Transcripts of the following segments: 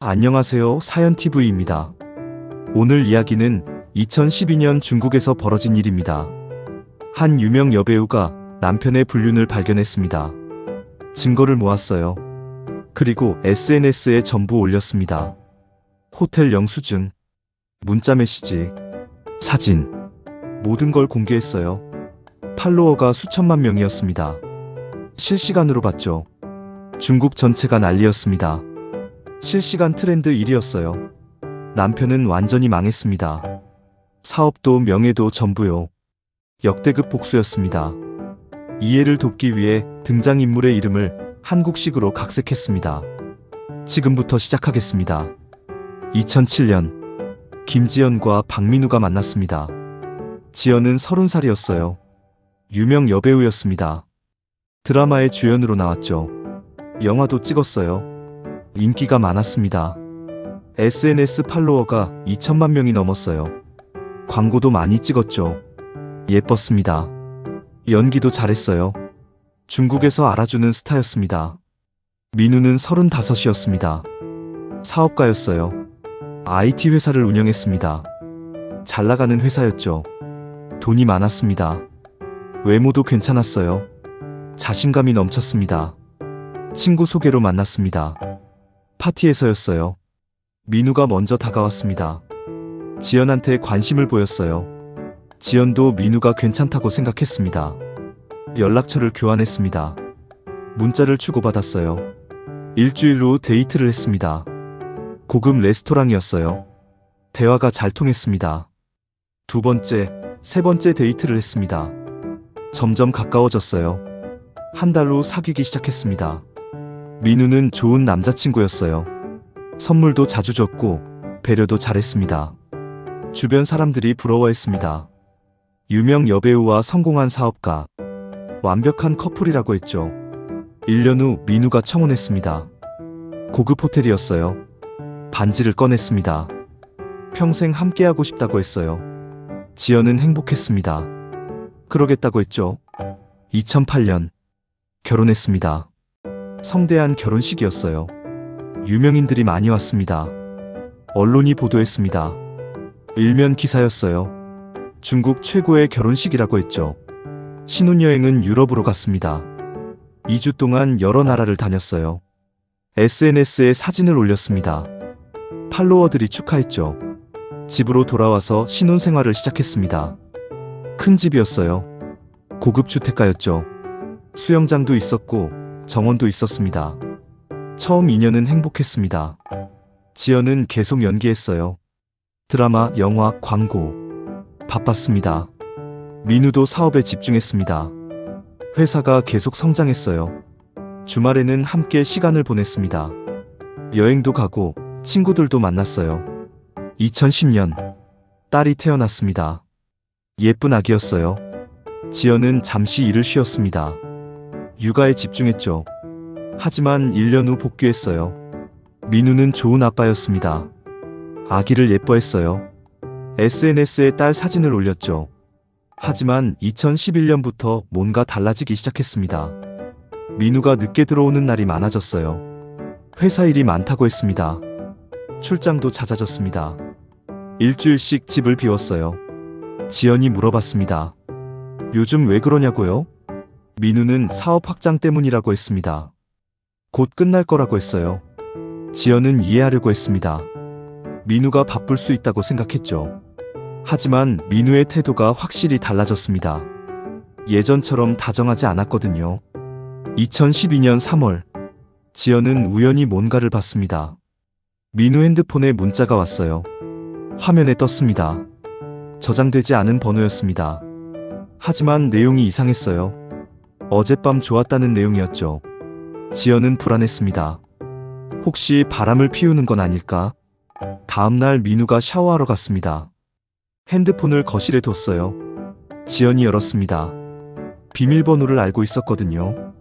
안녕하세요. 사연TV입니다. 오늘 이야기는 2012년 중국에서 벌어진 일입니다. 한 유명 여배우가 남편의 불륜을 발견했습니다. 증거를 모았어요. 그리고 SNS에 전부 올렸습니다. 호텔 영수증, 문자 메시지, 사진, 모든 걸 공개했어요. 팔로워가 수천만 명이었습니다. 실시간으로 봤죠. 중국 전체가 난리였습니다. 실시간 트렌드 1위였어요. 남편은 완전히 망했습니다. 사업도 명예도 전부요. 역대급 복수였습니다. 이해를 돕기 위해 등장인물의 이름을 한국식으로 각색했습니다. 지금부터 시작하겠습니다. 2007년 김지연과 박민우가 만났습니다. 지연은 30살이었어요. 유명 여배우였습니다. 드라마의 주연으로 나왔죠. 영화도 찍었어요. 인기가 많았습니다. SNS 팔로워가 2천만 명이 넘었어요. 광고도 많이 찍었죠. 예뻤습니다. 연기도 잘했어요. 중국에서 알아주는 스타였습니다. 민우는 35이었습니다. 사업가였어요. IT 회사를 운영했습니다. 잘 나가는 회사였죠. 돈이 많았습니다. 외모도 괜찮았어요. 자신감이 넘쳤습니다. 친구 소개로 만났습니다. 파티에서였어요. 민우가 먼저 다가왔습니다. 지연한테 관심을 보였어요. 지연도 민우가 괜찮다고 생각했습니다. 연락처를 교환했습니다. 문자를 주고받았어요. 일주일 후 데이트를 했습니다. 고급 레스토랑이었어요. 대화가 잘 통했습니다. 두 번째, 세 번째 데이트를 했습니다. 점점 가까워졌어요. 한 달 후 사귀기 시작했습니다. 민우는 좋은 남자친구였어요. 선물도 자주 줬고 배려도 잘했습니다. 주변 사람들이 부러워했습니다. 유명 여배우와 성공한 사업가, 완벽한 커플이라고 했죠. 1년 후 민우가 청혼했습니다. 고급 호텔이었어요. 반지를 꺼냈습니다. 평생 함께하고 싶다고 했어요. 지연은 행복했습니다. 그러겠다고 했죠. 2008년 결혼했습니다. 성대한 결혼식이었어요. 유명인들이 많이 왔습니다. 언론이 보도했습니다. 일면 기사였어요. 중국 최고의 결혼식이라고 했죠. 신혼여행은 유럽으로 갔습니다. 2주 동안 여러 나라를 다녔어요. SNS에 사진을 올렸습니다. 팔로워들이 축하했죠. 집으로 돌아와서 신혼생활을 시작했습니다. 큰 집이었어요. 고급 주택가였죠. 수영장도 있었고 정원도 있었습니다. 처음 2년은 행복했습니다. 지연은 계속 연기했어요. 드라마, 영화, 광고. 바빴습니다. 민우도 사업에 집중했습니다. 회사가 계속 성장했어요. 주말에는 함께 시간을 보냈습니다. 여행도 가고 친구들도 만났어요. 2010년 딸이 태어났습니다. 예쁜 아기였어요. 지연은 잠시 일을 쉬었습니다. 육아에 집중했죠. 하지만 1년 후 복귀했어요. 민우는 좋은 아빠였습니다. 아기를 예뻐했어요. SNS에 딸 사진을 올렸죠. 하지만 2011년부터 뭔가 달라지기 시작했습니다. 민우가 늦게 들어오는 날이 많아졌어요. 회사 일이 많다고 했습니다. 출장도 잦아졌습니다. 일주일씩 집을 비웠어요. 지연이 물어봤습니다. 요즘 왜 그러냐고요? 민우는 사업 확장 때문이라고 했습니다. 곧 끝날 거라고 했어요. 지연은 이해하려고 했습니다. 민우가 바쁠 수 있다고 생각했죠. 하지만 민우의 태도가 확실히 달라졌습니다. 예전처럼 다정하지 않았거든요. 2012년 3월, 지연은 우연히 뭔가를 봤습니다. 민우 핸드폰에 문자가 왔어요. 화면에 떴습니다. 저장되지 않은 번호였습니다. 하지만 내용이 이상했어요. 어젯밤 좋았다는 내용이었죠. 지연은 불안했습니다. 혹시 바람을 피우는 건 아닐까? 다음날 민우가 샤워하러 갔습니다. 핸드폰을 거실에 뒀어요. 지연이 열었습니다. 비밀번호를 알고 있었거든요.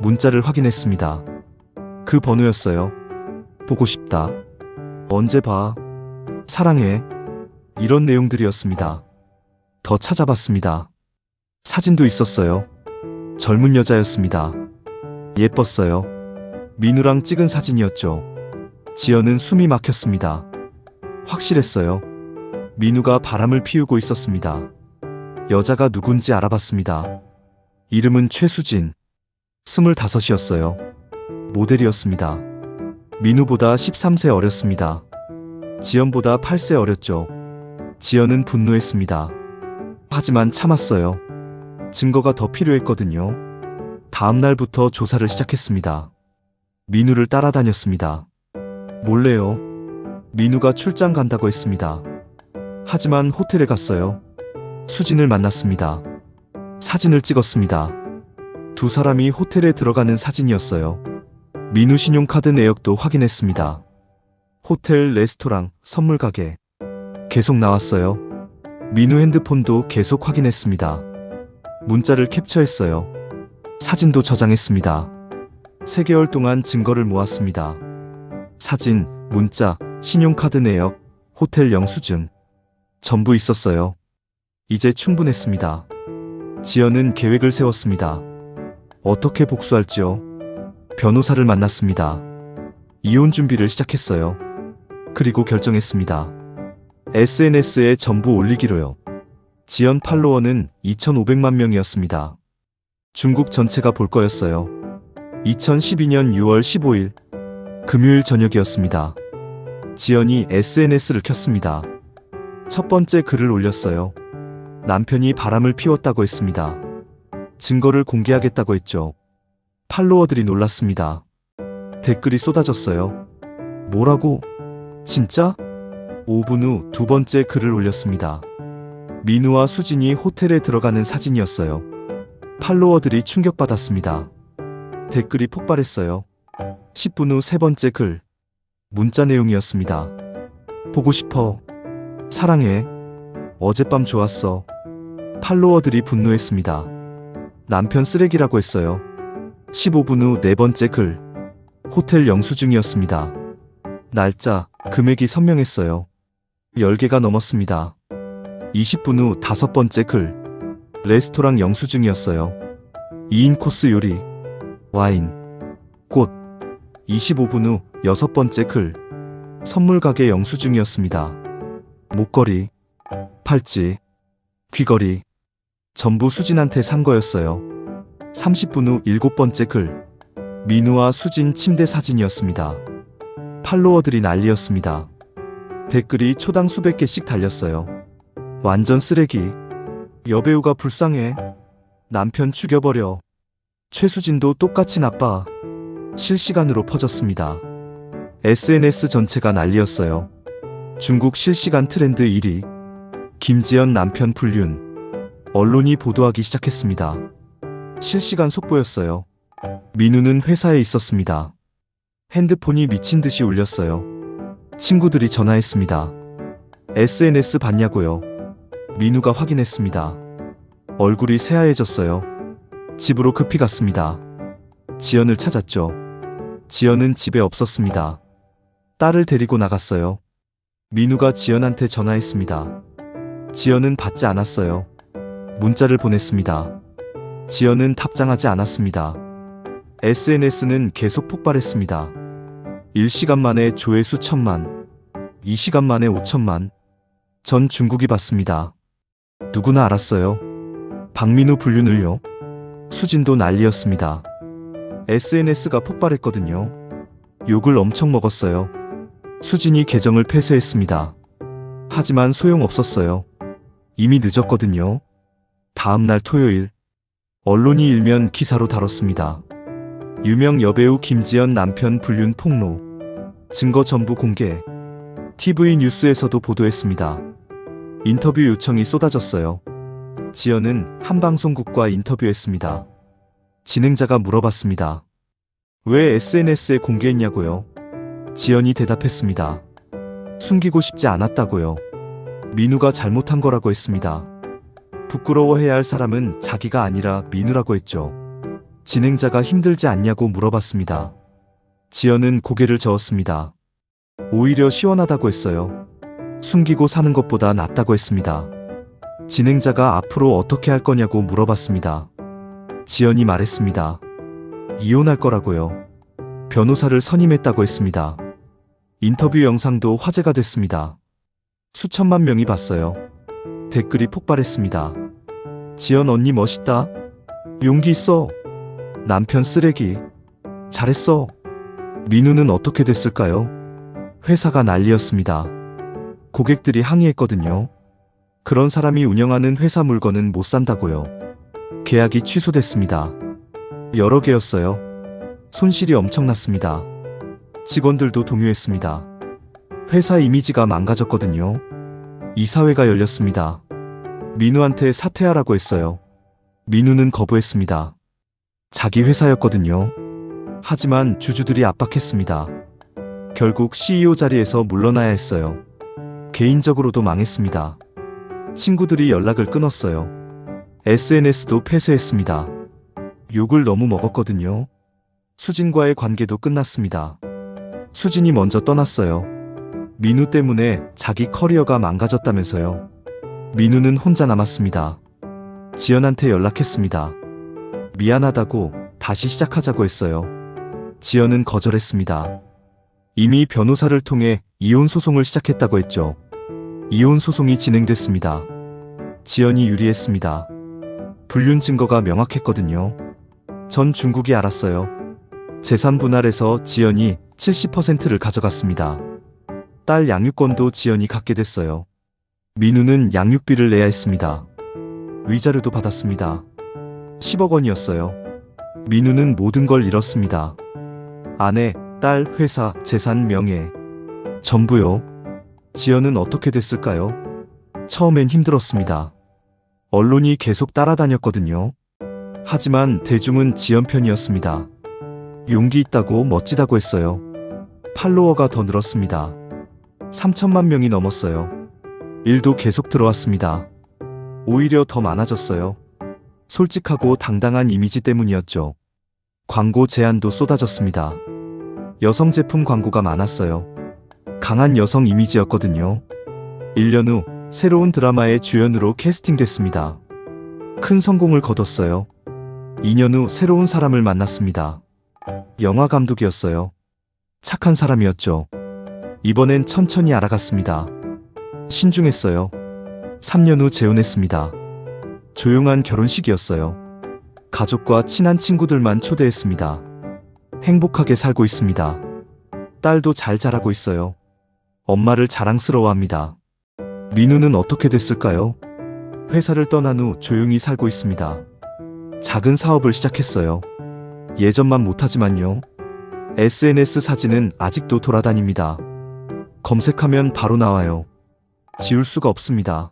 문자를 확인했습니다. 그 번호였어요. 보고 싶다. 언제 봐. 사랑해. 이런 내용들이었습니다. 더 찾아봤습니다. 사진도 있었어요. 젊은 여자였습니다. 예뻤어요. 민우랑 찍은 사진이었죠. 지연은 숨이 막혔습니다. 확실했어요. 민우가 바람을 피우고 있었습니다. 여자가 누군지 알아봤습니다. 이름은 최수진. 25이었어요. 모델이었습니다. 민우보다 13세 어렸습니다. 지연보다 8세 어렸죠. 지연은 분노했습니다. 하지만 참았어요. 증거가 더 필요했거든요. 다음 날부터 조사를 시작했습니다. 민우를 따라다녔습니다. 몰래요. 민우가 출장 간다고 했습니다. 하지만 호텔에 갔어요. 수진을 만났습니다. 사진을 찍었습니다. 두 사람이 호텔에 들어가는 사진이었어요. 민우 신용카드 내역도 확인했습니다. 호텔, 레스토랑, 선물 가게 계속 나왔어요. 민우 핸드폰도 계속 확인했습니다. 문자를 캡처했어요. 사진도 저장했습니다. 3개월 동안 증거를 모았습니다. 사진, 문자, 신용카드 내역, 호텔 영수증 전부 있었어요. 이제 충분했습니다. 지연은 계획을 세웠습니다. 어떻게 복수할지요? 변호사를 만났습니다. 이혼 준비를 시작했어요. 그리고 결정했습니다. SNS에 전부 올리기로요. 지연 팔로워는 2,500만 명이었습니다. 중국 전체가 볼 거였어요. 2012년 6월 15일 금요일 저녁이었습니다. 지연이 SNS를 켰습니다. 첫 번째 글을 올렸어요. 남편이 바람을 피웠다고 했습니다. 증거를 공개하겠다고 했죠. 팔로워들이 놀랐습니다. 댓글이 쏟아졌어요. 뭐라고? 진짜? 5분 후 두 번째 글을 올렸습니다. 민우와 수진이 호텔에 들어가는 사진이었어요. 팔로워들이 충격받았습니다. 댓글이 폭발했어요. 10분 후 세 번째 글. 문자 내용이었습니다. 보고 싶어. 사랑해. 어젯밤 좋았어. 팔로워들이 분노했습니다. 남편 쓰레기라고 했어요. 15분 후 네 번째 글. 호텔 영수증이었습니다. 날짜, 금액이 선명했어요. 10개가 넘었습니다. 20분 후 다섯 번째 글. 레스토랑 영수증이었어요. 2인 코스 요리, 와인, 꽃. 25분 후 여섯 번째 글. 선물 가게 영수증이었습니다. 목걸이, 팔찌, 귀걸이. 전부 수진한테 산 거였어요. 30분 후 일곱 번째 글. 민우와 수진 침대 사진이었습니다. 팔로워들이 난리였습니다. 댓글이 초당 수백 개씩 달렸어요. 완전 쓰레기. 여배우가 불쌍해. 남편 죽여버려. 최수진도 똑같이 나빠. 실시간으로 퍼졌습니다. SNS 전체가 난리였어요. 중국 실시간 트렌드 1위. 김지연 남편 불륜. 언론이 보도하기 시작했습니다. 실시간 속보였어요. 민우는 회사에 있었습니다. 핸드폰이 미친 듯이 울렸어요. 친구들이 전화했습니다. SNS 봤냐고요? 민우가 확인했습니다. 얼굴이 새하얘졌어요. 집으로 급히 갔습니다. 지연을 찾았죠. 지연은 집에 없었습니다. 딸을 데리고 나갔어요. 민우가 지연한테 전화했습니다. 지연은 받지 않았어요. 문자를 보냈습니다. 지연은 답장하지 않았습니다. SNS는 계속 폭발했습니다. 1시간 만에 조회수 1,000만, 2시간 만에 5천만. 전 중국이 봤습니다. 누구나 알았어요. 박민우 불륜을요. 수진도 난리였습니다. SNS가 폭발했거든요. 욕을 엄청 먹었어요. 수진이 계정을 폐쇄했습니다. 하지만 소용없었어요. 이미 늦었거든요. 다음 날 토요일, 언론이 일면 기사로 다뤘습니다. 유명 여배우 김지연 남편 불륜 폭로. 증거 전부 공개. TV 뉴스에서도 보도했습니다. 인터뷰 요청이 쏟아졌어요. 지연은 한 방송국과 인터뷰했습니다. 진행자가 물어봤습니다. 왜 SNS에 공개했냐고요? 지연이 대답했습니다. 숨기고 싶지 않았다고요. 민우가 잘못한 거라고 했습니다. 부끄러워해야 할 사람은 자기가 아니라 민우라고 했죠. 진행자가 힘들지 않냐고 물어봤습니다. 지연은 고개를 저었습니다. 오히려 시원하다고 했어요. 숨기고 사는 것보다 낫다고 했습니다. 진행자가 앞으로 어떻게 할 거냐고 물어봤습니다. 지연이 말했습니다. 이혼할 거라고요. 변호사를 선임했다고 했습니다. 인터뷰 영상도 화제가 됐습니다. 수천만 명이 봤어요. 댓글이 폭발했습니다. 지연 언니 멋있다. 용기 있어. 남편 쓰레기. 잘했어. 민우는 어떻게 됐을까요? 회사가 난리였습니다. 고객들이 항의했거든요. 그런 사람이 운영하는 회사 물건은 못 산다고요. 계약이 취소됐습니다. 여러 개였어요. 손실이 엄청났습니다. 직원들도 동요했습니다. 회사 이미지가 망가졌거든요. 이사회가 열렸습니다. 민우한테 사퇴하라고 했어요. 민우는 거부했습니다. 자기 회사였거든요. 하지만 주주들이 압박했습니다. 결국 CEO 자리에서 물러나야 했어요. 개인적으로도 망했습니다. 친구들이 연락을 끊었어요. SNS도 폐쇄했습니다. 욕을 너무 먹었거든요. 수진과의 관계도 끝났습니다. 수진이 먼저 떠났어요. 민우 때문에 자기 커리어가 망가졌다면서요. 민우는 혼자 남았습니다. 지연한테 연락했습니다. 미안하다고 다시 시작하자고 했어요. 지연은 거절했습니다. 이미 변호사를 통해 이혼 소송을 시작했다고 했죠. 이혼 소송이 진행됐습니다. 지연이 유리했습니다. 불륜 증거가 명확했거든요. 전 중국이 알았어요. 재산 분할에서 지연이 70%를 가져갔습니다. 딸 양육권도 지연이 갖게 됐어요. 민우는 양육비를 내야 했습니다. 위자료도 받았습니다. 10억 원이었어요. 민우는 모든 걸 잃었습니다. 아내, 딸, 회사, 재산, 명예. 전부요. 지연은 어떻게 됐을까요? 처음엔 힘들었습니다. 언론이 계속 따라다녔거든요. 하지만 대중은 지연 편이었습니다. 용기 있다고 멋지다고 했어요. 팔로워가 더 늘었습니다. 3천만 명이 넘었어요. 일도 계속 들어왔습니다. 오히려 더 많아졌어요. 솔직하고 당당한 이미지 때문이었죠. 광고 제안도 쏟아졌습니다. 여성 제품 광고가 많았어요. 강한 여성 이미지였거든요. 1년 후 새로운 드라마의 주연으로 캐스팅됐습니다. 큰 성공을 거뒀어요. 2년 후 새로운 사람을 만났습니다. 영화 감독이었어요. 착한 사람이었죠. 이번엔 천천히 알아갔습니다. 신중했어요. 3년 후 재혼했습니다. 조용한 결혼식이었어요. 가족과 친한 친구들만 초대했습니다. 행복하게 살고 있습니다. 딸도 잘 자라고 있어요. 엄마를 자랑스러워합니다. 민우는 어떻게 됐을까요? 회사를 떠난 후 조용히 살고 있습니다. 작은 사업을 시작했어요. 예전만 못하지만요. SNS 사진은 아직도 돌아다닙니다. 검색하면 바로 나와요. 지울 수가 없습니다.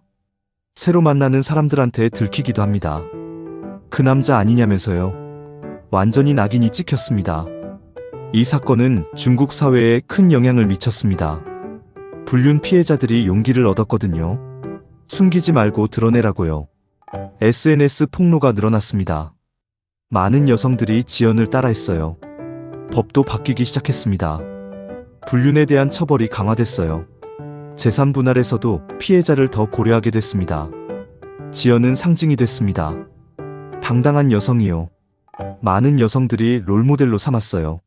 새로 만나는 사람들한테 들키기도 합니다. 그 남자 아니냐면서요. 완전히 낙인이 찍혔습니다. 이 사건은 중국 사회에 큰 영향을 미쳤습니다. 불륜 피해자들이 용기를 얻었거든요. 숨기지 말고 드러내라고요. SNS 폭로가 늘어났습니다. 많은 여성들이 지연을 따라했어요. 법도 바뀌기 시작했습니다. 불륜에 대한 처벌이 강화됐어요. 재산 분할에서도 피해자를 더 고려하게 됐습니다. 지연은 상징이 됐습니다. 당당한 여성이요. 많은 여성들이 롤모델로 삼았어요.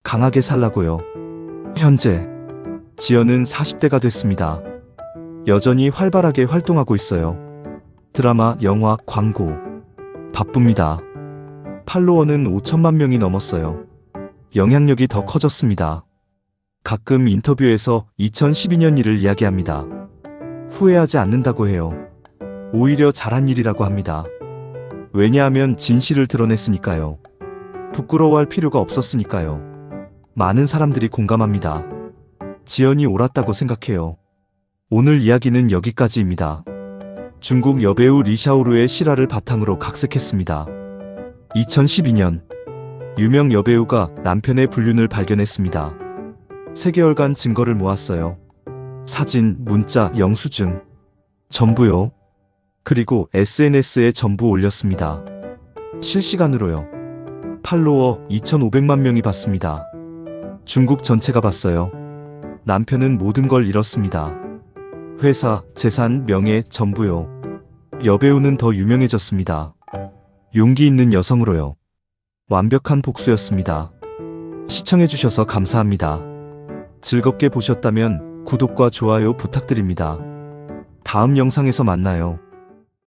강하게 살라고요. 현재 지연은 40대가 됐습니다. 여전히 활발하게 활동하고 있어요. 드라마, 영화, 광고. 바쁩니다. 팔로워는 5천만 명이 넘었어요. 영향력이 더 커졌습니다. 가끔 인터뷰에서 2012년 일을 이야기합니다. 후회하지 않는다고 해요. 오히려 잘한 일이라고 합니다. 왜냐하면 진실을 드러냈으니까요. 부끄러워할 필요가 없었으니까요. 많은 사람들이 공감합니다. 지연이 옳았다고 생각해요. 오늘 이야기는 여기까지입니다. 중국 여배우 리샤오루의 실화를 바탕으로 각색했습니다. 2012년 유명 여배우가 남편의 불륜을 발견했습니다. 3개월간 증거를 모았어요. 사진, 문자, 영수증. 전부요. 그리고 SNS에 전부 올렸습니다. 실시간으로요. 팔로워 2,500만 명이 봤습니다. 중국 전체가 봤어요. 남편은 모든 걸 잃었습니다. 회사, 재산, 명예, 전부요. 여배우는 더 유명해졌습니다. 용기 있는 여성으로요. 완벽한 복수였습니다. 시청해주셔서 감사합니다. 즐겁게 보셨다면 구독과 좋아요 부탁드립니다. 다음 영상에서 만나요.